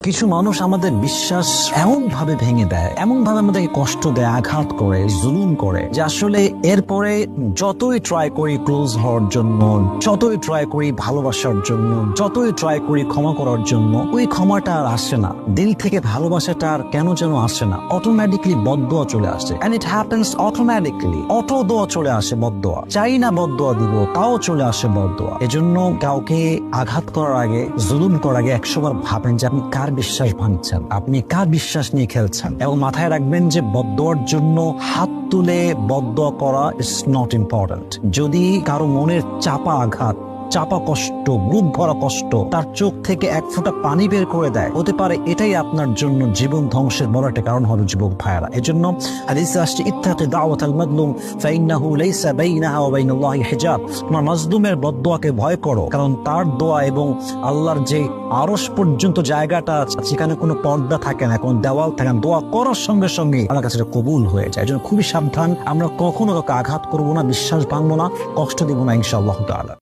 কিছু মানুষ আমাদের বিশ্বাস এমন ভাবে ভেঙে দেয়, এমন ভাবে আমাদেরকে কষ্ট দেয়, আঘাত করে, জুলুম করে, যে আসলে এরপরে যতই ট্রাই করি ক্লোজ হওয়ার জন্য, যতই ট্রাই করি ভালোবাসার জন্য, যতই ট্রাই করি ক্ষমা করার জন্য, ওই ক্ষমাটা আর আসে না। দিল থেকে ভালোবাসাটা আর কেন যেন আসে না। অটোমেটিকলি বদদোয়া চলে আসে, and it happens automatically. Auto দোয়া চলে আসে, বদদোয়া। চাই না বদদোয়া দিব, তাও চলে আসে বদদোয়া। এজন্য কাউকে আঘাত করার আগে, জুলুম করার আগে 100 বার ভাবেন যে আপনি কার বিশ্বাস ভাঙছেন, আপনি কার বিশ্বাস নিয়ে খেলছেন। এবং মাথায় রাখবেন যে বদদোয়ার জন্য হাত তুলে বদদোয়া করা ইজ নট ইম্পর্টেন্ট। যদি কারো মনের চাপা আঘাত, চাপা কষ্ট, বুক ভরা কষ্ট তার চোখ থেকে এক ফোঁটা পানি বের করে দেয়, হতে পারে এটাই আপনার জন্য জীবন ধ্বংসের বড় একটা কারণ হবে, যুবক ভাইয়েরা। এজন্য হাদিসে আসছে, ইত্তাকি দাওয়াতাল মাজলুম ফাইন্নাহু লাইসা বাইনাহা ওয়া বাইনাল্লাহি হিজাব। তোমার মাজলুমের বদদোয়াকে ভয় করো, কারণ তার দোয়া এবং আল্লাহর যে আরশ পর্যন্ত জায়গাটা আছে, সেখানে কোনো পর্দা থাকে না, কোনো দেওয়াল থাকে না। দোয়া করার সঙ্গে সঙ্গে আল্লাহর কাছে কবুল হয়ে যায়। এজন্য খুবই সাবধান, আমরা কখনো কাউকে আঘাত করবো না, বিশ্বাস ভাঙবো না, কষ্ট দিব না, ইনশাআল্লাহ তাআলা।